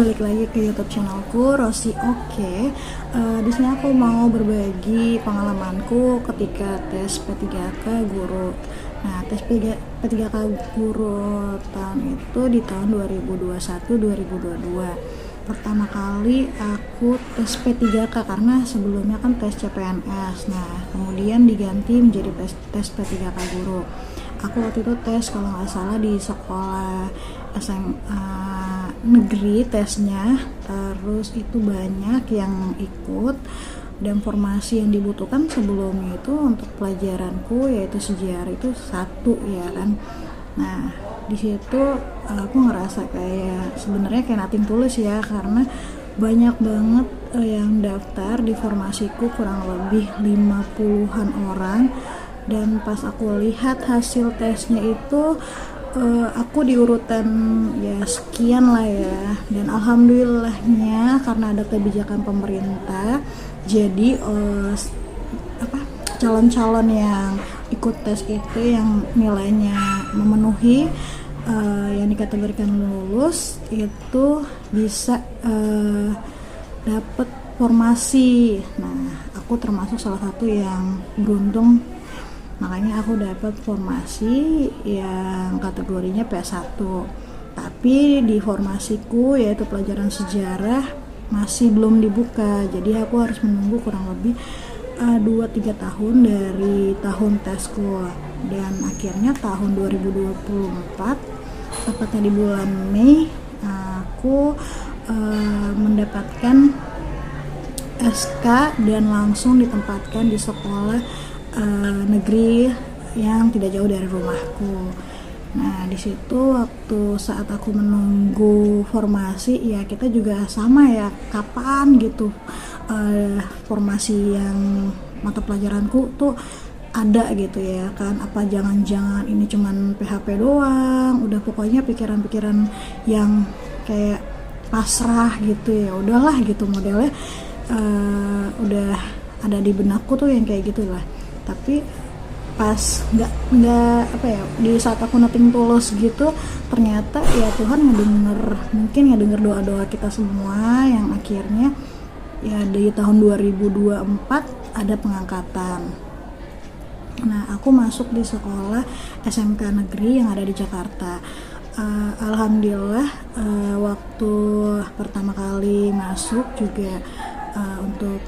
balik lagi ke YouTube channelku Rosi Oke. Di sini aku mau berbagi pengalamanku ketika tes P3K guru. Nah, tes P3K guru tahun itu di tahun 2021-2022. Pertama kali aku tes P3K karena sebelumnya kan tes CPNS. Nah, kemudian diganti menjadi tes P3K guru. Aku waktu itu tes kalau nggak salah di sekolah SMA negeri tesnya, terus itu banyak yang ikut dan formasi yang dibutuhkan sebelumnya itu untuk pelajaranku yaitu sejarah itu 1 ya kan. Nah di situ aku ngerasa kayak sebenarnya kayak nothing tulus ya, karena banyak banget yang daftar di formasiku, kurang lebih 50-an orang. Dan pas aku lihat hasil tesnya itu aku di urutan ya sekian lah ya, dan alhamdulillahnya karena ada kebijakan pemerintah jadi calon-calon yang ikut tes itu yang nilainya memenuhi yang dikategorikan lulus itu bisa dapat formasi. Nah aku termasuk salah satu yang beruntung, makanya aku dapat formasi yang kategorinya PS1. Tapi di formasiku yaitu pelajaran sejarah masih belum dibuka, jadi aku harus menunggu kurang lebih 2-3 tahun dari tahun tesku. Dan akhirnya tahun 2024, tepatnya di bulan Mei, aku mendapatkan SK dan langsung ditempatkan di sekolah negeri yang tidak jauh dari rumahku. Nah di situ waktu saat aku menunggu formasi ya, kita juga sama ya, kapan gitu formasi yang mata pelajaranku tuh ada gitu ya kan, apa jangan-jangan ini cuman PHP doang, udah pokoknya pikiran-pikiran yang kayak pasrah gitu ya, udahlah gitu modelnya. Udah ada di benakku tuh yang kayak gitu lah. Tapi pas nggak di saat aku nothing tulus gitu, ternyata ya Tuhan ngedenger doa-doa kita semua, yang akhirnya ya di tahun 2024 ada pengangkatan. Nah aku masuk di sekolah SMK negeri yang ada di Jakarta. Alhamdulillah waktu pertama kali masuk juga untuk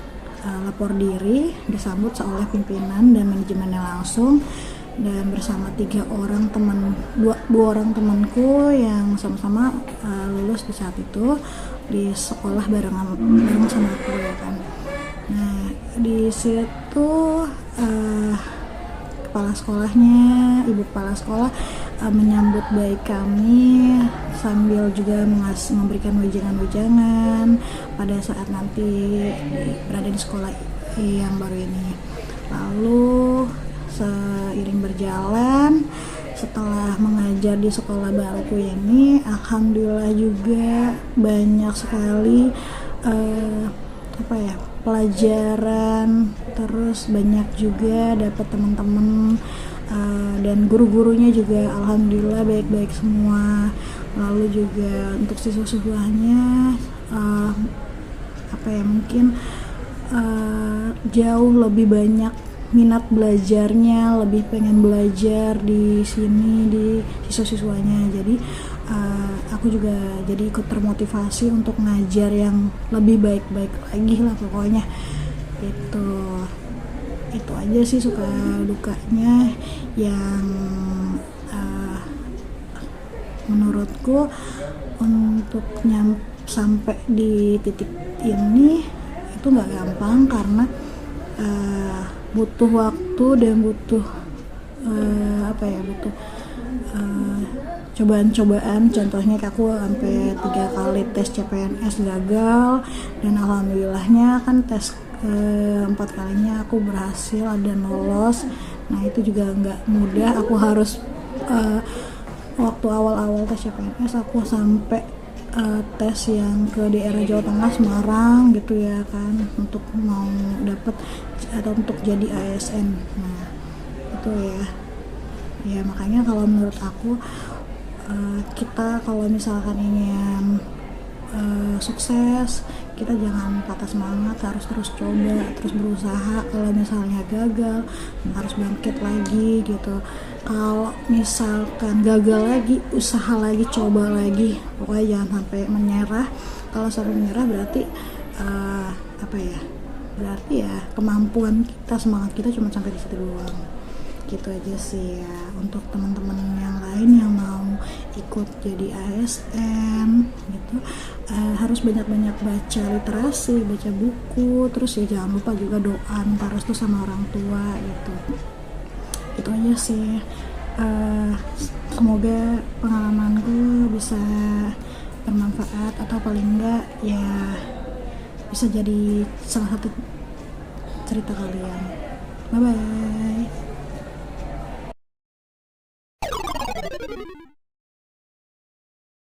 lapor diri disambut oleh pimpinan dan manajemennya langsung, dan bersama 3 orang dua orang temanku yang sama-sama lulus di saat itu di sekolah bareng sama aku ya kan. Nah di situ ibu kepala sekolah menyambut baik kami sambil juga memberikan wejangan-wejangan pada saat nanti berada di sekolah yang baru ini. Lalu seiring berjalan, setelah mengajar di sekolah baruku ini, alhamdulillah juga banyak sekali pelajaran, terus banyak juga dapat teman-teman dan guru-gurunya juga alhamdulillah baik-baik semua. Lalu juga untuk siswa-siswanya mungkin jauh lebih banyak minat belajarnya, lebih pengen belajar di sini di siswa-siswanya. Jadi aku juga jadi ikut termotivasi untuk ngajar yang lebih baik-baik lagi lah pokoknya. Itu aja sih suka dukanya yang menurutku untuk sampai di titik ini itu nggak gampang, karena butuh waktu dan butuh cobaan-cobaan. Contohnya aku sampai 3 kali tes CPNS gagal, dan alhamdulillahnya kan tes 4 kalinya aku berhasil dan lolos. Nah itu juga nggak mudah. Aku harus waktu awal-awal tes CPNS aku sampai tes yang ke daerah Jawa Tengah, Semarang gitu ya kan, untuk mau dapet atau untuk jadi ASN. Nah itu ya makanya kalau menurut aku kita kalau misalkan ingin sukses, kita jangan patah semangat, harus terus coba, terus berusaha. Kalau misalnya gagal, harus bangkit lagi gitu. Kalau misalkan gagal lagi, usaha lagi, coba lagi, pokoknya jangan sampai menyerah. Kalau sampai menyerah berarti berarti ya kemampuan kita, semangat kita cuma sampai di situ doang. Gitu aja sih ya. Untuk teman-teman yang lain yang mau ikut jadi ASN gitu, harus banyak-banyak baca literasi, baca buku, terus ya jangan lupa juga doa, minta restu sama orang tua gitu. Itu aja sih. Semoga pengalamanku bisa bermanfaat, atau paling enggak ya bisa jadi salah satu cerita kalian. Bye bye.